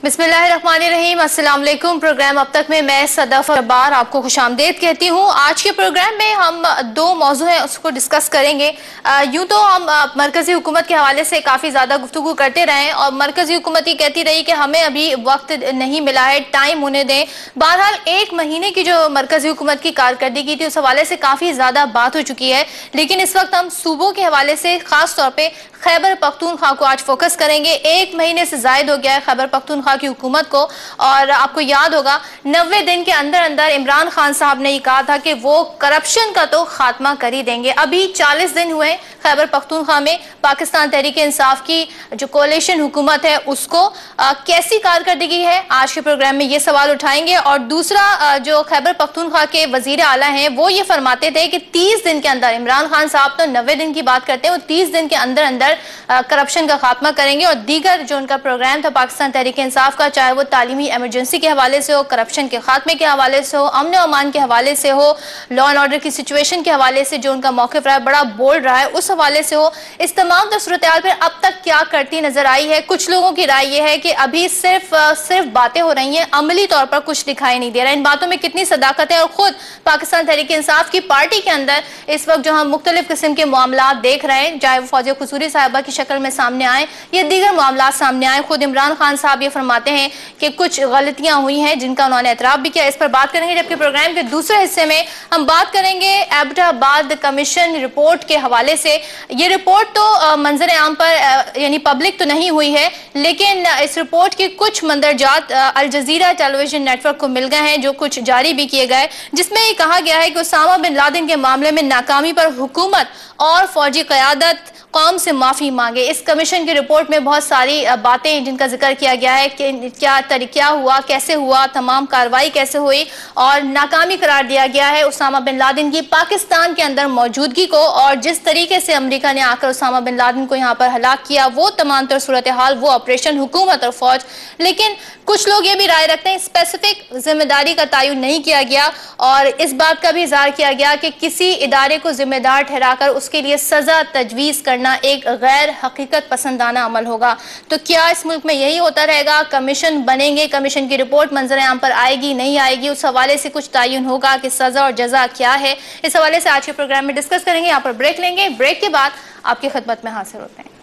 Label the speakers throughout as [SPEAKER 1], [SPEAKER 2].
[SPEAKER 1] बिस्मिल्लाहिर्रहमानिर्रहीम। अस्सलाम वालेकुम। प्रोग्राम अब तक में मैं सदफ जब्बार आपको खुशामदीद कहती हूँ। आज के प्रोग्राम में हम दो मौजू हैं उसको डिस्कस करेंगे। यूँ तो हम मरकज़ी हुकूमत के हवाले से काफ़ी ज़्यादा गुफ्तगू करते रहे और मरकज़ी हुकूमत ही कहती रही कि हमें अभी वक्त नहीं मिला है, टाइम होने दें। बहरहाल 1 महीने की जो मरकज़ी हुकूमत की कारकर्दगी थी उस हवाले से काफ़ी ज़्यादा बात हो चुकी है, लेकिन इस वक्त हम सूबों के हवाले से ख़ास तौर पर खैबर पख्तूनख्वा को आज फोकस करेंगे। 1 महीने से ज़ायद हो गया है खैबर पख्तूनख्वा की हुकूमत को और आपको याद होगा 90 दिन के अंदर अंदर इमरान खान साहब ने ये कहा था कि वो करप्शन का तो खात्मा कर ही देंगे। अभी 40 दिन हुए खैबर पख्तूनख्वा में पाकिस्तान तहरीक इंसाफ की जो कोalition हुकूमत है उसको कैसी कारकर्दगी है, आज के प्रोग्राम में ये सवाल उठाएंगे। और दूसरा जो खैबर पख्तूनख्वा के वजीर आला हैं वो ये फरमाते थे कि 30 दिन के अंदर, इमरान खान साहब तो 90 दिन की बात करते हैं, वो 30 दिन के अंदर अंदर करप्शन का खात्मा करेंगे। और दीगर जो उनका प्रोग्राम था पाकिस्तान तहरीक इंसाफ का, चाहे वो तालीमी एमरजेंसी के हवाले से हो, करप्शन के खात्मे के हवाले से हो, अमन और अमान के हवाले से हो, लॉ एंड ऑर्डर की सिचुएशन के हवाले से जो उनका मौक़िफ़ रहा है बड़ा बोल्ड रहा है, उस हवाले से हो, इस तमाम सूरत हाल पर अब तक क्या करती नजर आई है। कुछ लोगों की राय यह है कि अभी सिर्फ बातें हो रही हैं, अमली तौर पर कुछ दिखाई नहीं दे रहा। इन बातों में कितनी सदाकत है और खुद पाकिस्तान तहरीक इंसाफ की पार्टी के अंदर इस वक्त जो हम मुख्तलिफ किस्म के मामला देख रहे हैं, चाहे वो फौजिया कसूरी साहिबा की शक्ल में सामने आए या दीगर मामला सामने आए, खुद इमरान खान साहब ये फरमाते हैं कि कुछ गलतियां हुई हैं जिनका उन्होंने एतराफ भी किया। इस पर बात करेंगे। जबकि प्रोग्राम के दूसरे हिस्से में हम बात करेंगे एबटाबाद कमीशन रिपोर्ट के हवाले से। ये रिपोर्ट तो मंजर आम पर यानी पब्लिक तो नहीं हुई है, लेकिन इस रिपोर्ट के कुछ मंदरजात अल जजीरा टेलीविजन नेटवर्क को मिल गए हैं जो कुछ जारी भी किए गए, जिसमें ये कहा गया है कि उसामा बिन लादेन के मामले में नाकामी पर हुकूमत और फौजी क़यादत कौम से माफ़ी मांगे। इस कमीशन की रिपोर्ट में बहुत सारी बातें जिनका जिक्र किया गया है कि क्या हुआ, कैसे हुआ, तमाम कार्रवाई कैसे हुई और नाकामी करार दिया गया है उसामा बिन लादेन की पाकिस्तान के अंदर मौजूदगी को। और जिस तरीके से अमेरिका ने आकर उसामा बिन लादेन को यहाँ पर हलाक किया, वो तमाम तर सूरत हाल, वो ऑपरेशन, हुकूमत और फौज। लेकिन कुछ लोग ये भी राय रखते हैं स्पेसिफिक जिम्मेदारी का तयन नहीं किया गया और इस बात का भी इज़हार किया गया कि किसी इदारे को जिम्मेदार ठहराकर उसके लिए सज़ा तजवीज़ करना एक गैर हकीकत पसंदाना अमल होगा। तो क्या इस मुल्क में यही होता रहेगा? कमीशन बनेंगे, कमीशन की रिपोर्ट मंजर आम पर आएगी, नहीं आएगी, उस हवाले से कुछ तयन होगा कि सज़ा और जज़ा क्या है? इस हवाले से आज के प्रोग्राम में डिस्कस करेंगे। यहाँ पर ब्रेक लेंगे, ब्रेक के बाद आपकी खिदमत में हाजिर होते हैं।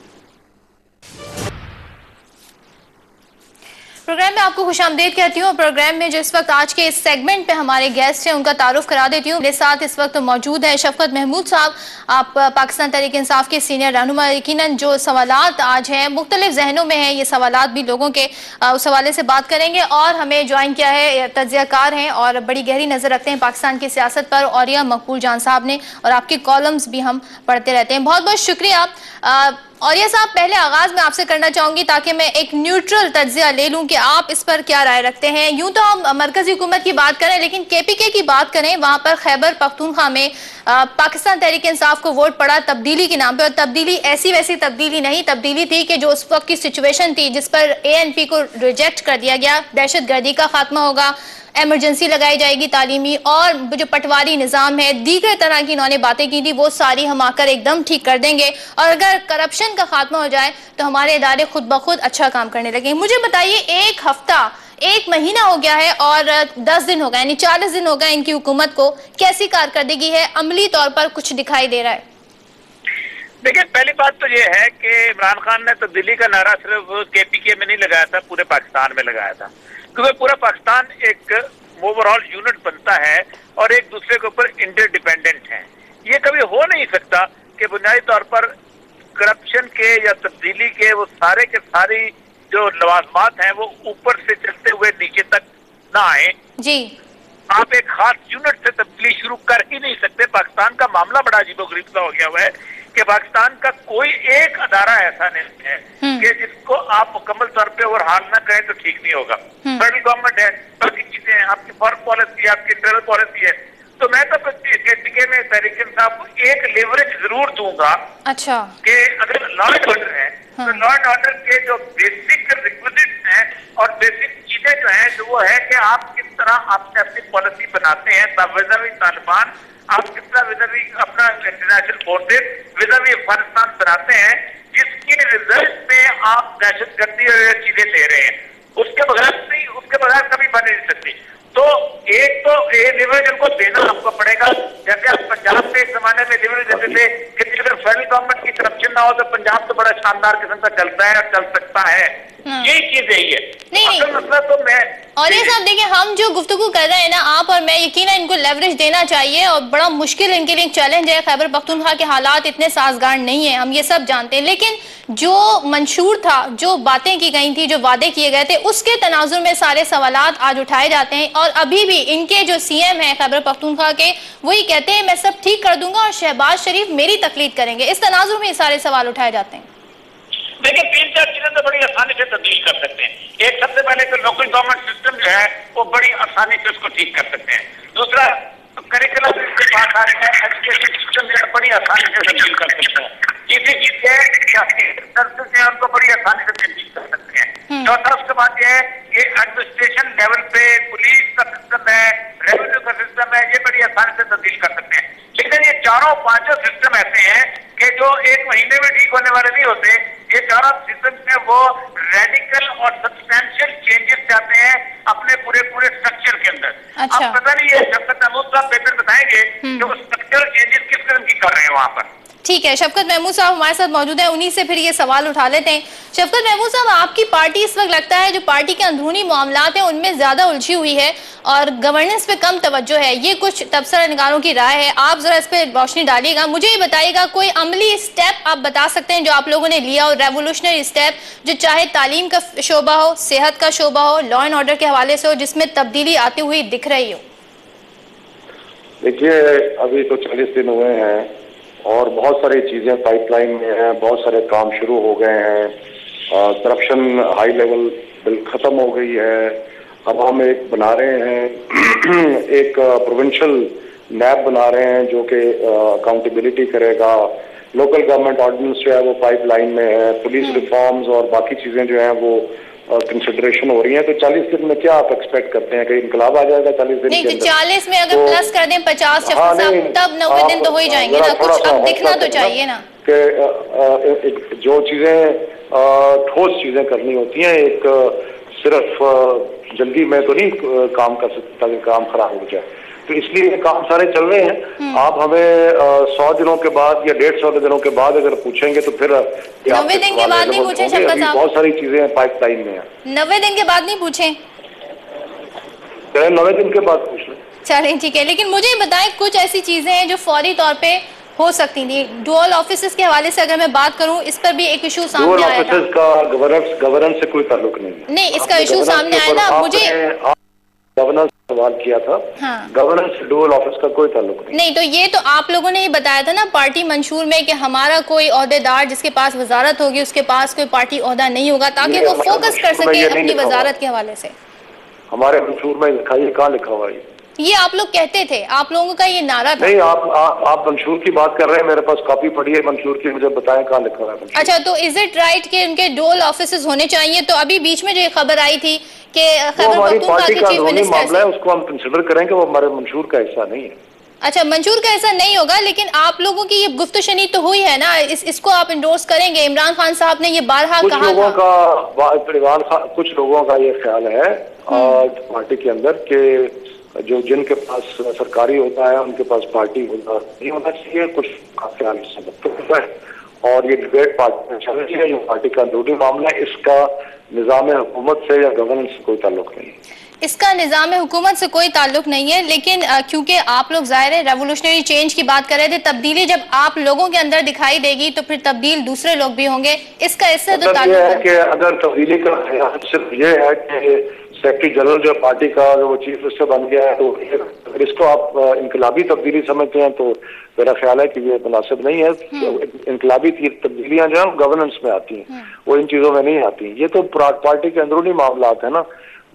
[SPEAKER 1] प्रोग्राम में आपको खुशामदीद कहती हूँ। प्रोग्राम में जो इस वक्त आज के इस सेगमेंट पे हमारे गेस्ट हैं उनका तारुफ करा देती हूँ। मेरे साथ इस वक्त मौजूद है शफकत महमूद साहब, आप पाकिस्तान तहरीक इंसाफ के सीनियर रहनुमा। यकीनन जो सवालात आज हैं मुख्तलिफ जहनों में हैं, ये सवालात भी लोगों के उस हवाले से बात करेंगे। और हमें ज्वाइन किया है तज्ज़ियाकार हैं और बड़ी गहरी नज़र रखते हैं पाकिस्तान की सियासत पर, औरिया मकबूल जान साहब ने, और आपके कॉलम्स भी हम पढ़ते रहते हैं। बहुत बहुत शुक्रिया। और ये साहब, पहले आगाज में आपसे करना चाहूंगी ताकि मैं एक न्यूट्रल तज्जिया ले लूं कि आप इस पर क्या राय रखते हैं। यूं तो हम मरकजी हुकूमत की बात करें, लेकिन केपीके की बात करें, वहां पर खैबर पख्तूनख्वा में पाकिस्तान तहरीक इंसाफ को वोट पड़ा तब्दीली के नाम पे। और तब्दीली ऐसी वैसी तब्दीली नहीं, तब्दीली थी कि जो उस वक्त की सिचुएशन थी जिस पर ANP को रिजेक्ट कर दिया गया। दहशतगर्दी का खात्मा होगा, एमरजेंसी लगाई जाएगी तालीमी, और जो पटवारी निज़ाम है, दीगर तरह की इन्होंने बातें की थी, वो सारी हम आकर एकदम ठीक कर देंगे। और अगर करप्शन का खात्मा हो जाए तो हमारे इदारे खुद ब खुद अच्छा काम करने लगे। मुझे बताइए, 1 हफ्ता 1 महीना हो गया है और 10 दिन हो गए, यानी 40 दिन हो गए इनकी हुकूमत को, कैसी कारकर्दगी है? अमली तौर पर कुछ दिखाई दे रहा है?
[SPEAKER 2] देखिए, पहली बात तो ये है कि इमरान खान ने तब्दीली का नारा सिर्फ KPK में नहीं लगाया था, पूरे पाकिस्तान में लगाया था, क्योंकि पूरा पाकिस्तान एक ओवरऑल यूनिट बनता है और एक दूसरे के ऊपर इंटरडिपेंडेंट है। ये कभी हो नहीं सकता कि बुनियादी तौर पर करप्शन के या तब्दीली के वो सारे के सारी जो लवाजमात हैं वो ऊपर से चलते हुए नीचे तक ना आए
[SPEAKER 1] जी।
[SPEAKER 2] आप एक खास यूनिट से तब्दीली शुरू कर ही नहीं सकते। पाकिस्तान का मामला बड़ा अजीबोगरीब सा हो गया हुआ है कि पाकिस्तान का कोई एक अदारा ऐसा नहीं है कि जिसको आप मुकम्मल तौर पे ओवरहाल ना करें तो ठीक नहीं होगा। फेडरल गवर्नमेंट है, बाकी चीजें हैं, आपकी फॉरेन पॉलिसी है, आपकी इंटरनल पॉलिसी है। तो मैं तो KPK में तहरीक इंसाफ को एक लेवरेज जरूर दूंगा।
[SPEAKER 1] अच्छा,
[SPEAKER 2] कि अगर लॉ एंड ऑर्डर है तो लॉ एंड ऑर्डर के जो बेसिक रिक्विजिट्स हैं और बेसिक चीजें जो हैं, जो वो है कि आप किस तरह आपने अपनी पॉलिसी बनाते हैं विज़ावी तालिबान, आप किस तरह विज़ावी अपना इंटरनेशनल फोर्सेज, विज़ावी अफगानिस्तान बनाते हैं, जिसके रिजल्ट में आप दहशतगर्दी और चीजें ले रहे हैं। उसके बगैर कभी बन नहीं सकती। तो एक तो ये लिवरेज उनको देना हमको पड़ेगा। जैसे आप पंजाब में एक जमाने में लिवरेज देते थे कि अगर फेडरल गवर्नमेंट की करप्शन ना हो तो पंजाब तो बड़ा शानदार किस्म का चलता है और चल सकता है। यही चीज यही है।
[SPEAKER 1] नहीं
[SPEAKER 2] मसला तो मैं
[SPEAKER 1] और ये साहब देखिए, हम जो गुफ्तगू कर रहे हैं ना, आप और मैं, यकीनन इनको लेवरेज देना चाहिए और बड़ा मुश्किल इनके लिए चैलेंज है। खैबर पख्तूनख्वा के हालात इतने साजगार नहीं है, हम ये सब जानते हैं, लेकिन जो मंशूर था, जो बातें की गई थी, जो वादे किए गए थे, उसके तनाजुर में सारे सवालात आज उठाए जाते हैं। और अभी भी इनके जो सीएम हैं खैबर पख्तूनख्वा के, वही कहते हैं मैं सब ठीक कर दूंगा और शहबाज शरीफ मेरी तकलीद करेंगे। इस तनाजुर में ये सारे सवाल उठाए जाते हैं।
[SPEAKER 2] देखिए 3-4 चीजें तो बड़ी आसानी से तब्दील कर सकते हैं। एक, सबसे पहले तो लोकल गवर्नमेंट सिस्टम जो है वो बड़ी आसानी से उसको ठीक कर सकते हैं। दूसरा, करिकुलम इसके पास आ रहा है, एजुकेशन सिस्टम जो है बड़ी आसानी से तब्दील कर सकते हैं। तीसरी चीज है सर्विसेज है उनको बड़ी आसानी से तब्दील कर सकते हैं। चौथा, उसके बाद ये है कि एडमिनिस्ट्रेशन लेवल पे पुलिस का सिस्टम है, रेवेन्यू का सिस्टम है, ये बड़ी आसानी से तब्दील कर सकते हैं। लेकिन ये चारों पांचों सिस्टम ऐसे हैं कि जो एक महीने में ठीक होने वाले नहीं होते। ये चारों सिस्टम में वो रेडिकल और सब्सटैंशियल चेंजेस चाहते हैं अपने पूरे स्ट्रक्चर के अंदर।
[SPEAKER 1] अच्छा।
[SPEAKER 2] अब पता नहीं है, शफकत महमूद साहब बेहतर बताएंगे कि वो स्ट्रक्चरल चेंजेस किस किस्म की कर रहे हैं वहां पर।
[SPEAKER 1] ठीक है, शफकत महमूद साहब हमारे साथ मौजूद है, उन्हीं से फिर ये सवाल उठा लेते हैं। शफकत महमूद साहब, आपकी पार्टी इस वक्त लगता है जो पार्टी के अंदरूनी मामलात हैं उनमें ज्यादा उलझी हुई है और गवर्नेंस पे कम तवज्जो है, ये कुछ तबसरा निगारों की राय है। आप जरा इस पे रोशनी डालिएगा। मुझे ये बताइएगा, कोई अमली स्टेप आप बता सकते हैं जो आप लोगों ने लिया और रेवोल्यूशनरी स्टेप, जो चाहे तालीम का शोबा हो, सेहत का शोबा हो, लॉ एंड ऑर्डर के हवाले से हो, जिसमें तब्दीली आती हुई दिख रही हो?
[SPEAKER 3] देखिए, अभी तो 40 दिन हुए हैं और बहुत सारी चीजें पाइपलाइन में हैं, बहुत सारे काम शुरू हो गए हैं। करप्शन हाई लेवल बिल खत्म हो गई है। अब हम एक बना रहे हैं एक प्रोविंशियल नैब बना रहे हैं जो कि अकाउंटेबिलिटी करेगा। लोकल गवर्नमेंट ऑर्डिनेंस जो है वो पाइपलाइन में है। पुलिस रिफॉर्म्स और बाकी चीजें जो हैं वो कंसिडरेशन हो रही है। तो 40 दिन में क्या आप एक्सपेक्ट करते हैं कि इनकलाब आ जाएगा 40 दिन
[SPEAKER 1] नहीं,
[SPEAKER 3] के अंदर?
[SPEAKER 1] 40 में अगर प्लस कर दें 50, तब 90 दिन तो हो ही जाएंगे ना। कुछ अब दिखना तो चाहिए ना
[SPEAKER 3] कि जो चीजें ठोस चीजें करनी होती हैं। एक सिर्फ जल्दी में तो नहीं काम कर सकता कि काम खराब हो जाए, तो इसलिए ये काम सारे चल रहे हैं। आप हमें 100 दिनों के बाद या 150 दिनों के बाद अगर पूछेंगे तो फिर
[SPEAKER 1] 90 दिन के बाद नहीं पूछे शफकत साहब?
[SPEAKER 3] बहुत सारी चीजें पाइपलाइन में है।
[SPEAKER 1] 90 दिन के बाद नहीं पूछे?
[SPEAKER 3] 90 दिन के बाद पूछ लें।
[SPEAKER 1] चलें, ठीक है। लेकिन मुझे बताएं, कुछ ऐसी चीजें हैं जो फौरी तौर पे हो सकती थी। डुअल ऑफिसेस के हवाले से अगर मैं बात करूं, इस पर भी एक इशू सामने आया था।
[SPEAKER 3] का गवर्नेंस से कोई ताल्लुक नहीं है।
[SPEAKER 1] नहीं, इसका इशू सामने आया ना। मुझे
[SPEAKER 3] गवर्नेंस सवाल किया था।
[SPEAKER 1] हाँ।
[SPEAKER 3] गवर्नेंस डुअल ऑफिस का कोई ताल्लुक
[SPEAKER 1] नहीं। तो ये तो आप लोगों ने ही बताया था ना पार्टी मंशूर में कि हमारा कोई ओहदेदार जिसके पास वजारत होगी उसके पास कोई पार्टी ओहदा नहीं होगा, ताकि वो फोकस कर सके अपनी वजारत के हवाले से।
[SPEAKER 3] हमारे मंशूर में लिखा, ये कहाँ लिखा हुआ है?
[SPEAKER 1] ये आप लोग कहते थे, आप लोगों का ये नारा था।
[SPEAKER 3] नहीं, आप मंशूर की बात कर रहे हैं। मेरे पास कॉपी पड़ी है मंशूर की, मुझे बताएं कहाँ लिखा हुआ है।
[SPEAKER 1] अच्छा, तो इज इट राइट कि उनके डुअल ऑफिसेस होने चाहिए? तो अभी बीच में जो ये खबर आई थी कि खैबर पख्तूनख्वा के चीफ मिनिस्टर
[SPEAKER 3] मामला है, उसको हम कंसिडर करेंगे, वो हमारे मंशूर का हिस्सा नहीं है। अच्छा,
[SPEAKER 1] मंशूर का ऐसा नहीं होगा, लेकिन आप लोगों की ये गुफ्तशनी तो हुई है ना, इसको आप इंडोर्स करेंगे? इमरान खान साहब ने ये बारहा कहा था।
[SPEAKER 3] कुछ लोगों का ये ख्याल है पार्टी के अंदर कि जो जिनके पास सरकारी होता है उनके पास पार्टी नहीं होना चाहिए। कुछ ख्याल होता है और ये डिबेट पार्टी में चल रही है, जो पार्टी का अंदरूनी मामला है। इसका निज़ाम हुकूमत से या गवर्नेंस से कोई ताल्लुक नहीं है।
[SPEAKER 1] इसका निज़ाम हुकूमत से कोई ताल्लुक नहीं है, लेकिन क्योंकि आप लोग ज़ाहिर है रेवोल्यूशनरी चेंज की बात कर रहे थे, तब्दीली जब आप लोगों के अंदर दिखाई देगी तो फिर तब्दील दूसरे लोग भी होंगे। इसका इससे तो ताल्लुक
[SPEAKER 3] है कि अगर तब्दीली का सिर्फ ये है कि सेक्रेटरी जनरल जो पार्टी का जो चीफ मिनिस्टर बन गया है, तो अगर इसको आप इनकलाबी तब्दीली समझते हैं तो मेरा ख्याल है कि ये मुनासिब नहीं है। इनकलाबी तब्दीलियां जो है गवर्नेंस में आती हैं, वो इन चीजों में नहीं आती। ये तो पार्टी के अंदरूनी मामला है ना।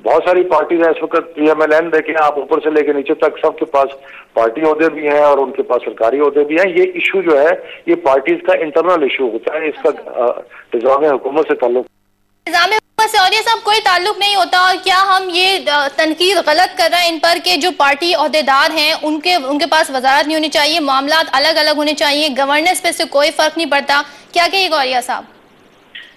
[SPEAKER 3] बहुत सारी पार्टी है इस वक्त। PMLN देखें आप, ऊपर से लेकर नीचे तक सबके पास पार्टी ओहदे भी हैं और उनके पास सरकारी ओहदे भी हैं। ये इशू जो है ये पार्टीज का इंटरनल इशू होता है, इसका निज़ाम हुकूमत से ताल्लुक
[SPEAKER 1] से और ये सब कोई ताल्लुक नहीं होता। और क्या हम ये तनकीद गलत कर रहे हैं इन पर कि जो पार्टी ओहदेदार हैं उनके पास वजारत नहीं होनी चाहिए, मामलात अलग अलग होने चाहिए, गवर्नेंस पे से कोई फर्क नहीं पड़ता? क्या कहिएगा गौरिया साहब?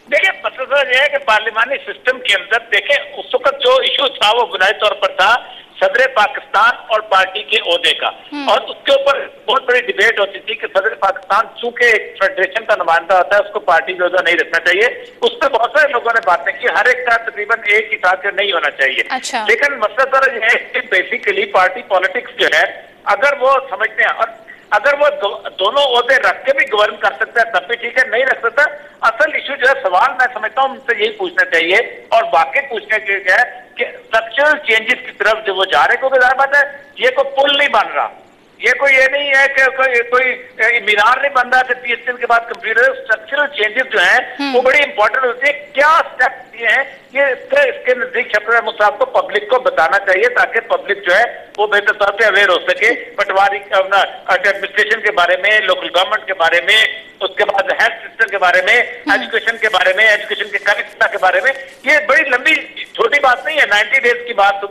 [SPEAKER 2] देखिए मसला यह है कि पार्लिमानी सिस्टम के अंदर देखें उस वक्त जो इशू था वो बुनियादी तौर पर था सदर पाकिस्तान और पार्टी के ओहदे का, और उसके ऊपर बहुत बड़ी डिबेट होती थी कि सदर पाकिस्तान चूंकि एक फेडरेशन का नुमाइंदा होता है उसको पार्टी के ओहदा नहीं रखना चाहिए। उस पर बहुत सारे लोगों ने बातें की, हर एक का तकरीबन एक ही था नहीं होना चाहिए।
[SPEAKER 1] अच्छा।
[SPEAKER 2] लेकिन मसला जरा यह है कि बेसिकली पार्टी पॉलिटिक्स जो है अगर वो समझते हैं और अगर वो दोनों ओहदे रख के भी गवर्न कर सकता है तब भी ठीक है, नहीं रख सकता। असल इशू जो है सवाल मैं समझता हूँ उनसे यही पूछना चाहिए और बाकी पूछने के लिए है कि स्ट्रक्चरल चेंजेस की तरफ जो वो जा रहे हैं, क्योंकि जाहिर बात है ये कोई पुल नहीं बन रहा, ये कोई ये नहीं है कि कोई मीनार नहीं बन रहा कि 30 दिन के बाद कंप्यूटर। स्ट्रक्चरल चेंजेस जो हैं वो बड़ी इंपॉर्टेंट होती है। क्या स्टेप ये हैं ये इसके नजदीक छपरा मुसाफ को पब्लिक को बताना चाहिए ताकि पब्लिक जो है वो बेहतर तौर पर अवेयर हो सके पटवारी एडमिनिस्ट्रेशन के बारे में, लोकल गवर्नमेंट के बारे में, उसके बाद हेल्थ सिस्टम के बारे में, एजुकेशन के बारे में, एजुकेशन के कनेक्टिविटी के बारे में। ये बड़ी लंबी छोटी बात नहीं है, 90 डेज की बात,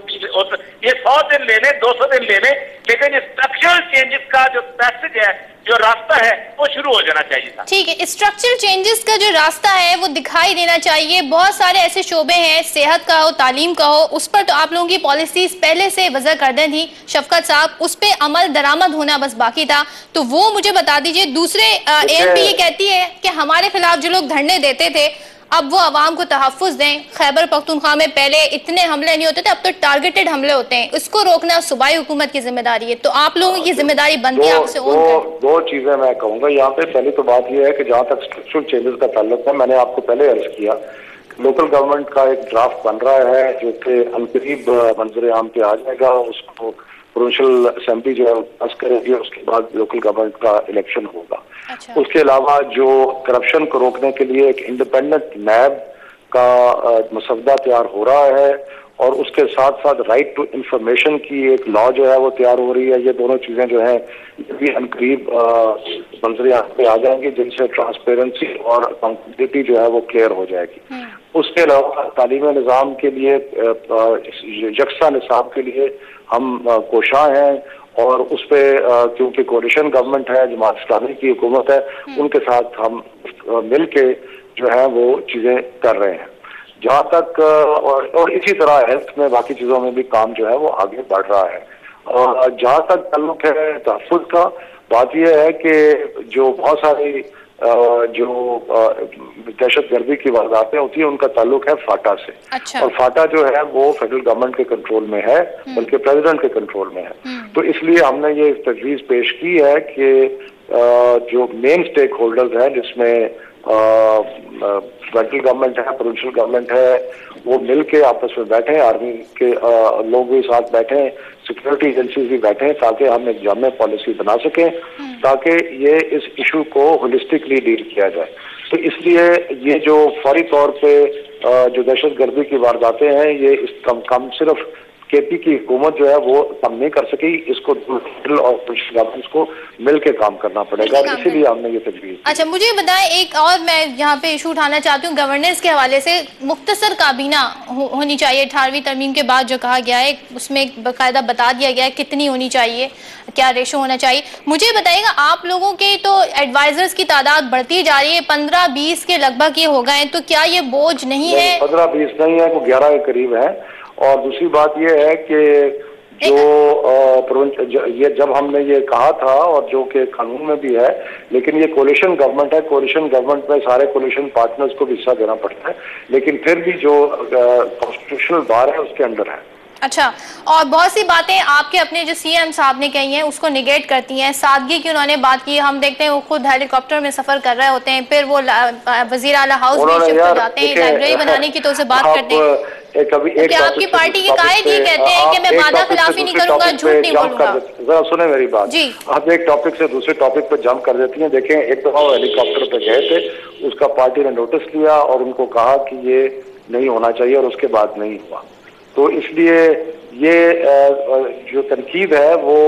[SPEAKER 2] ये 100 दिन ले लें, 200 दिन ले लें, लेकिन ये स्ट्रक्चरल चेंजेस का जो पैसेज है, जो रास्ता है वो शुरू हो जाना चाहिए था।
[SPEAKER 1] ठीक है, स्ट्रक्चरल चेंजेस का जो रास्ता है वो दिखाई देना चाहिए। बहुत सारे ऐसे शोबे हैं, सेहत का हो, तालीम का हो, उस पर तो आप लोगों की पॉलिसीज पहले से वजह कर दी थी शफकत साहब, उस पे अमल दरामद होना बस बाकी था, तो वो मुझे बता दीजिए। दूसरे ANP ये कहती है कि हमारे खिलाफ जो लोग धरने देते थे अब वो आवाम को तहफ्फुज़ दें। खैबर पख्तूनख्वा में पहले इतने हमले नहीं होते थे, अब तो टारगेटेड हमले होते हैं, इसको रोकना सूबाई हुकूमत की जिम्मेदारी है, तो आप लोगों की जिम्मेदारी बनती है आपसे।
[SPEAKER 3] दो चीजें मैं कहूंगा यहाँ पे। पहली तो बात यह है कि जहाँ तक स्ट्रक्चरल चेंजेस का ताल्लुक है, मैंने आपको पहले अर्ज किया लोकल गवर्नमेंट का एक ड्राफ्ट बन रहा है जो कि अनकरीब मंजर आम पे आ जाएगा, उसको प्रोविंशियल असेंबली जो है पास करेगी, उसके बाद लोकल गवर्नमेंट का इलेक्शन होगा।
[SPEAKER 1] अच्छा।
[SPEAKER 3] उसके अलावा जो करप्शन को रोकने के लिए एक इंडिपेंडेंट नैब का मसवदा तैयार हो रहा है और उसके साथ साथ राइट टू इंफॉर्मेशन की एक लॉ जो है वो तैयार हो रही है। ये दोनों चीजें जो है ये भी अनकरीब मंजर पे आ जाएंगी जिनसे ट्रांसपेरेंसी और अकाउंटेबिलिटी जो है वो क्लियर हो जाएगी। उसके अलावा तालीम निज़ाम के लिए यकसा निसाब के लिए हम कोशां हैं और उस पर क्योंकि कोalition गवर्नमेंट है, जमात इस्लामी की हुकूमत है, उनके साथ हम मिल के जो है वो चीजें कर रहे हैं। जहाँ तक और इसी तरह हेल्थ में बाकी चीजों में भी काम जो है वो आगे बढ़ रहा है। और जहाँ तक ताल्लुक है तहफ़्फ़ुज़ का, बात यह है कि जो बहुत सारी जो दहशत गर्दी की वारदातें होती है उनका ताल्लुक है फाटा से।
[SPEAKER 1] अच्छा।
[SPEAKER 3] और फाटा जो है वो फेडरल गवर्नमेंट के कंट्रोल में है, बल्कि प्रेसिडेंट के कंट्रोल में है। तो इसलिए हमने ये तजवीज़ पेश की है कि जो मेन स्टेक होल्डर्स हैं जिसमें फेडरल गवर्नमेंट है, प्रोविंशियल गवर्नमेंट है, वो मिल के आपस में बैठे, आर्मी के लोग भी साथ बैठे, सिक्योरिटी एजेंसीज भी बैठे, ताकि हम एक जामे पॉलिसी बना सकें ताकि ये इस इशू को होलिस्टिकली डील किया जाए। तो इसलिए ये जो फौरी तौर पे जो दहशत गर्दी की वारदातें हैं ये इस कम सिर्फ KP की हुकूमत जो है वो कम नहीं कर सकी, इसको और गवर्नमेंट को मिलकर काम करना पड़ेगा, इसीलिए हमने ये तजवीज़।
[SPEAKER 1] अच्छा, मुझे बताएं एक और मैं यहाँ पे इशू उठाना चाहती हूँ गवर्नेंस के हवाले से। मुख्तसर काबीना होनी चाहिए 18वीं तरमीम के बाद जो कहा गया है उसमें बाकायदा बता दिया गया है कितनी होनी चाहिए, क्या रेशो होना चाहिए। मुझे बताइएगा आप लोगों के तो एडवाइजर्स की तादाद बढ़ती जा रही है, 15-20 के लगभग ये हो गए, तो क्या ये बोझ नहीं है?
[SPEAKER 3] 15-20 नहीं है, वो 11 के करीब है। और दूसरी बात यह है कि ये जब हमने ये कहा था और जो कि कानून में भी है, लेकिन ये कोलिशन गवर्नमेंट है, कोलिशन गवर्नमेंट में सारे कोलिशन पार्टनर्स को भी हिस्सा देना पड़ता है, लेकिन फिर भी जो कॉन्स्टिट्यूशनल बार है उसके अंदर है।
[SPEAKER 1] अच्छा, और बहुत सी बातें आपके अपने जो CM साहब ने कही हैं उसको निगेट करती हैं। सादगी की उन्होंने बात की, हम देखते हैं वो खुद हेलीकॉप्टर में सफर कर रहे होते हैं, फिर वो वजीर आला हाउस में शिफ्ट हो जाते हैं, लाइब्रेरी बनाने की तो उसे बात करते हैं। क्या आपकी पार्टी के कायद ये कहते हैं कि मैं वादा खिलाफी नहीं करूंगा, झूठ नहीं बोलूंगा?
[SPEAKER 3] जरा सुने मेरी बात
[SPEAKER 1] जी।
[SPEAKER 3] आप एक टॉपिक से दूसरे टॉपिक पर जंप कर देती हैं। देखें, एक दफा वो हेलीकॉप्टर पे गए थे, उसका पार्टी ने नोटिस लिया और उनको कहा कि ये नहीं होना चाहिए और उसके बाद नहीं हुआ। तो इसलिए ये जो तनकीद है वो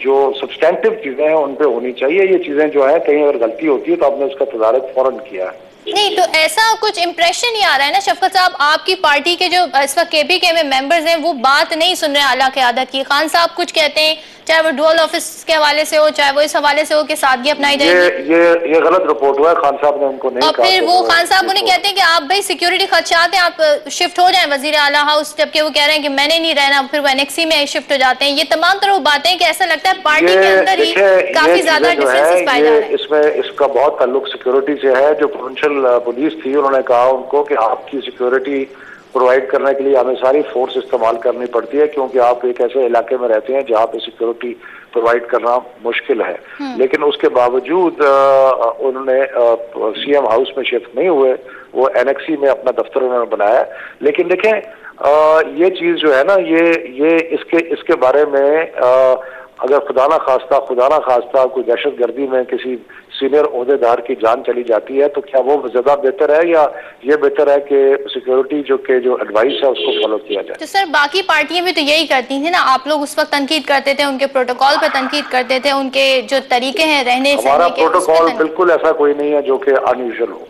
[SPEAKER 3] जो सब्सटेंटिव चीजें हैं उन पे होनी चाहिए। ये चीजें जो है कहीं अगर गलती होती है तो आपने उसका तदारक फौरन किया है।
[SPEAKER 1] नहीं तो ऐसा कुछ इम्प्रेशन ही आ रहा है ना शफकत साहब, आपकी पार्टी के जो इस वक्त KPK में मेंबर्स हैं वो बात नहीं सुन रहे आला क़यादत की। खान साहब कुछ कहते हैं, चाहे वो डुअल ऑफिस के हवाले से हो, चाहे वो इस हवाले से हो कि सादगी अपनाई जाएगी।
[SPEAKER 3] ये गलत रिपोर्ट हुआ है, खान साहब ने उनको नहीं
[SPEAKER 1] और
[SPEAKER 3] कहा।
[SPEAKER 1] फिर वो खान साहब उन्हें कहते हैं कि आप भाई सिक्योरिटी खदशात हैं, आप शिफ्ट हो जाएं वजीर आला हाउस, जबकि वो कह रहे हैं कि मैंने नहीं रहना, फिर वो एनेक्सी में शिफ्ट हो जाते हैं। ये तमाम तरह बातें कि ऐसा लगता है पार्टी के अंदर ही काफी ज्यादा डिफरेंसेस पाए जा रहे हैं।
[SPEAKER 3] इसमें इसका बहुत ताल्लुक सिक्योरिटी से है। जो प्रोविंशियल पुलिस थी उन्होंने कहा उनको कि आपकी सिक्योरिटी प्रोवाइड करने के लिए हमें सारी फोर्स इस्तेमाल करनी पड़ती है, क्योंकि आप एक ऐसे इलाके में रहते हैं जहाँ पे सिक्योरिटी प्रोवाइड करना मुश्किल है। लेकिन उसके बावजूद उन्होंने सीएम हाउस में शिफ्ट नहीं हुए, वो एनेक्सी में अपना दफ्तर उन्होंने बनाया। लेकिन देखें ये चीज जो है ना, ये इसके बारे में अगर खुदा ना खास्ता कोई दहशतगर्दी में किसी सीनियर ओहदेदार की जान चली जाती है, तो क्या वो ज्यादा बेहतर है या ये बेहतर है कि सिक्योरिटी जो एडवाइस है उसको फॉलो किया जाए?
[SPEAKER 1] तो सर बाकी पार्टियां भी तो यही करती थी ना, आप लोग उस वक्त तनकीद करते थे, उनके प्रोटोकॉल पर तनकीद करते थे, उनके जो तरीके हैं रहने से।
[SPEAKER 3] हमारा प्रोटोकॉल बिल्कुल ऐसा कोई नहीं है जो कि अनयूजुअल हो।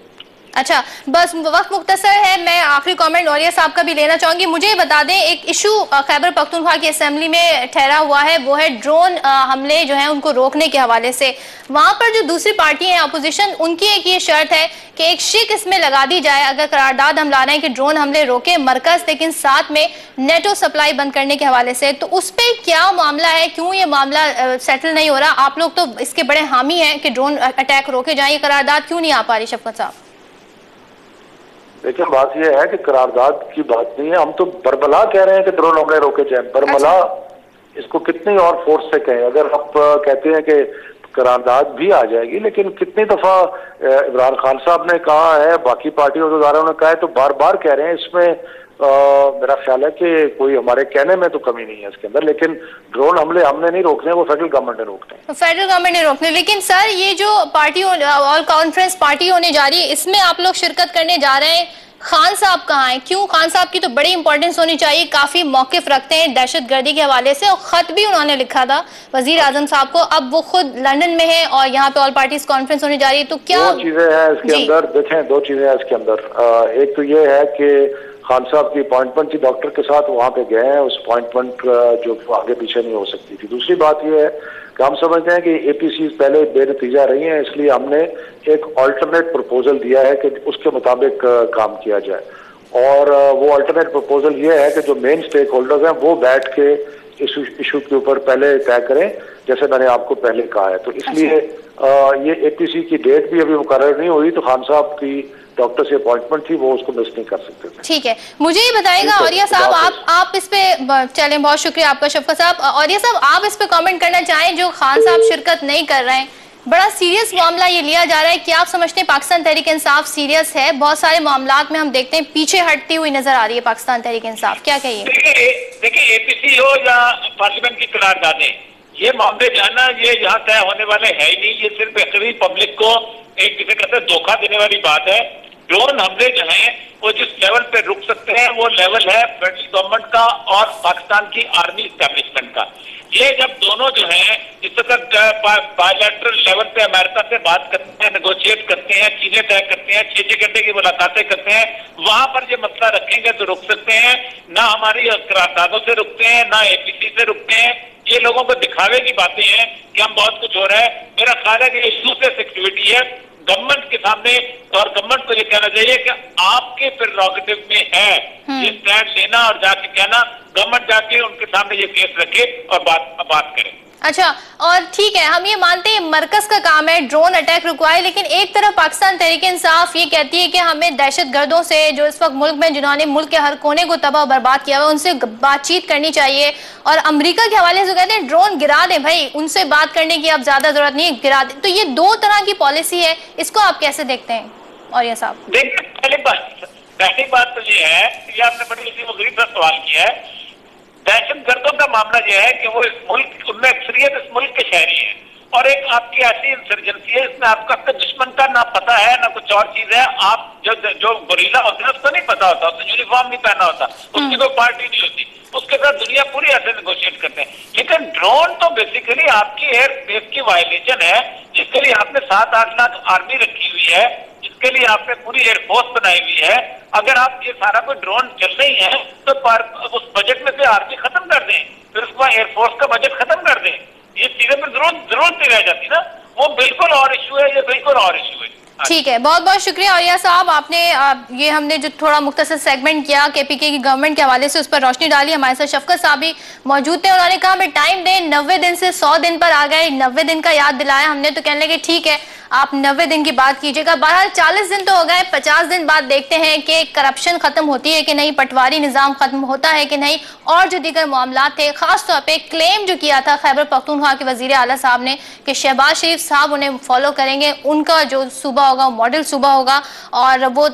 [SPEAKER 1] अच्छा, बस वक्त मुख्तसर है, मैं आखिरी कमेंट औरिया साहब का भी लेना चाहूंगी। मुझे ये बता दें, एक इशू खैबर पख्तूनख्वा की असेंबली में ठहरा हुआ है, वो है ड्रोन हमले जो हैं उनको रोकने के हवाले से। वहां पर जो दूसरी पार्टी है अपोजिशन, उनकी एक ये शर्त है कि एक शिक इसमें लगा दी जाए, अगर करारदाद हम ला रहे हैं कि ड्रोन हमले रोके मरकज, लेकिन साथ में नेटो सप्लाई बंद करने के हवाले से। तो उस पर क्या मामला है, क्यों ये मामला सेटल नहीं हो रहा? आप लोग तो इसके बड़े हामी हैं कि ड्रोन अटैक रोके जाए, ये करारदाद क्यों नहीं आ पा रही शफकत साहब?
[SPEAKER 3] लेकिन बात यह है कि करारदाद की बात नहीं है, हम तो बरबला कह रहे हैं कि ड्रोन हमले रोके जाए। बरबला इसको कितनी और फोर्स से कहें? अगर आप कहते हैं कि करारदाद भी आ जाएगी, लेकिन कितनी दफा इमरान खान साहब ने कहा है, बाकी पार्टी उम्मीदवारों ने कहा है, तो बार बार कह रहे हैं। इसमें मेरा ख्याल है कि कोई हमारे कहने में तो कमी नहीं है इसके अंदर। लेकिन ड्रोन हमले हमने नहीं रोकने, वो फेडरल गवर्नमेंट ने रोकने हैं।
[SPEAKER 1] फेडरल गवर्नमेंट ने रोकने। लेकिन सर ये जो पार्टी ऑल कॉन्फ्रेंस पार्टी होने जा रही है, इसमें आप लोग शिरकत करने जा रहे हैं, खान साहब कहाँ हैं? क्यों? खान साहब की तो बड़ी इंपॉर्टेंस होनी चाहिए, काफी मौकिफ रखते हैं दहशतगर्दी के हवाले से, और खत भी उन्होंने लिखा था वजीर आजम साहब को। अब वो खुद लंदन में है और यहाँ पे ऑल पार्टीज कॉन्फ्रेंस होने जा रही है, तो क्या
[SPEAKER 3] दो चीजें हैं इसके अंदर? देखें, दो चीजें हैं इसके अंदर। एक तो ये है कि खान साहब की अपॉइंटमेंट थी डॉक्टर के साथ, वहां पे गए हैं, उस अपॉइंटमेंट जो आगे पीछे नहीं हो सकती थी। दूसरी बात यह है कि हम समझते हैं कि एपीसी पहले बेनतीजा रही हैं, इसलिए हमने एक अल्टरनेट प्रपोजल दिया है कि उसके मुताबिक काम किया जाए। और वो अल्टरनेट प्रपोजल ये है कि जो मेन स्टेक होल्डर्स हैं वो बैठ के इस इशू के ऊपर पहले तय करें, जैसे मैंने आपको पहले कहा है। तो इसलिए ये एपीसी की डेट भी अभी मुकर्रर नहीं हुई, तो खान साहब की डॉक्टर से अपॉइंटमेंट थी, वो उसको मिस नहीं कर सकते थे।
[SPEAKER 1] ठीक है, मुझे ये बताइएगा औरिया साहब, आप इस पे चलें, बहुत शुक्रिया आपका शफकत साहब। औरिया साहब, आप इस पे कमेंट करना चाहें, जो खान साहब शिरकत नहीं कर रहे हैं, बड़ा सीरियस मामला ये लिया जा रहा है, क्या आप समझते हैं पाकिस्तान तहरीक इंसाफ सीरियस है? बहुत सारे मामलात में हम देखते हैं पीछे हटती हुई नजर आ रही है पाकिस्तान तहरीक इंसाफ, क्या कहिए?
[SPEAKER 2] देखिए, एपीसी हो या पार्लियामेंट की करारदादें, ये मामले जाना ये यहाँ तय होने वाले है ही नहीं। ये सिर्फ एक्चुअली पब्लिक को एक जिसे कहते हैं धोखा देने वाली बात है। ड्रोन हमले जो हैं वो जिस लेवल पे रुक सकते हैं, वो लेवल है फेडरल गवर्नमेंट का और पाकिस्तान की आर्मी एस्टेब्लिशमेंट का। ये जब दोनों जो हैं इस तक बायलैटरल लेवल पे अमेरिका से बात करते हैं, नेगोशिएट करते हैं, चीजें तय करते हैं, 6-6 घंटे की मुलाकातें करते हैं, वहां पर ये मसला रखेंगे तो रुक सकते हैं। ना हमारी करारदादों से रुकते हैं, ना एपीसी से रुकते हैं। ये लोगों को दिखावे की बातें हैं कि हम बहुत कुछ हो रहा है। मेरा ख्याल है कि इशू से सिक्योरिटी है गवर्नमेंट के सामने, और गवर्नमेंट को ये कहना चाहिए कि आपके प्रेरोगेटिव में है ये स्टैंड लेना और जाके कहना, गवर्नमेंट जाके उनके सामने ये केस रखे और बात करे।
[SPEAKER 1] अच्छा, और ठीक है, हम ये मानते हैं मरकज का काम है ड्रोन अटैक रुकवाए, लेकिन एक तरफ पाकिस्तान तहरीक इंसाफ ये कहती है कि हमें दहशतगर्दों से जो इस वक्त मुल्क में, जिन्होंने मुल्क के हर कोने को तबाह बर्बाद किया हुआ, उनसे बातचीत करनी चाहिए। और अमेरिका के हवाले से कहते हैं ड्रोन गिरा दें भाई, उनसे बात करने की अब ज्यादा जरूरत नहीं है, गिरा दें। तो ये दो तरह की पॉलिसी है, इसको आप कैसे देखते हैं औरिया साहब?
[SPEAKER 2] देखिए, पहली बात तो ये है कि आपने बड़ी गरीब सा सवाल किया है। दहशतगर्दों का मामला यह है कि वो इस मुल्क, उनमें अक्सरियत इस मुल्क के शहरी हैं, और एक आपकी ऐसी इंसर्जेंसी है इसमें आपका दुश्मन का ना पता है ना कुछ और चीज है। आप जो गोरीला होता है उसको नहीं पता होता, उसको यूनिफॉर्म नहीं पहना होता, उसकी कोई पार्टी नहीं होती, उसके साथ दुनिया पूरी ऐसे नेगोशिएट करते हैं। लेकिन ड्रोन तो बेसिकली आपकी एयर स्पेस की वायलेशन है, जिसके लिए आपने 7-8 लाख आर्मी रखी हुई है, जिसके लिए आपने पूरी एयरफोर्स बनाई हुई है, अगर आप ये सारा कोई ड्रोन चल रही है तो उस बजट में से आर्मी खत्म कर दें, फिर उसके बाद एयरफोर्स का बजट खत्म कर दें। ये चीजें पर जरूरत नहीं रह जाती ना, वो बिल्कुल और इशू है, ये बिल्कुल और इशू है।
[SPEAKER 1] ठीक है, बहुत बहुत शुक्रिया औरिया साहब, आपने ये हमने जो थोड़ा मुख्तसर सेगमेंट किया केपीके की गवर्नमेंट के हवाले से उस पर रोशनी डाली। हमारे साथ शफकत साहब भी मौजूद थे, उन्होंने कहा हमें टाइम दें, 90 दिन से 100 दिन पर आ गए, 90 दिन का याद दिलाया हमने, तो कहने लगे ठीक है आप 90 दिन की बात कीजिएगा। बहरहाल 40 दिन तो हो गए, 50 दिन बाद देखते हैं कि करप्शन खत्म होती है कि नहीं, पटवारी निजाम खत्म होता है कि नहीं, और जो दीगर मामला थे, खासतौर पर क्लेम जो किया था खैबर पख्तूनख्वा के वजीर आला साहब ने कि शहबाज शरीफ साहब उन्हें फॉलो करेंगे, उनका जो सूबा होगा मॉडल सूबा होगा, और वो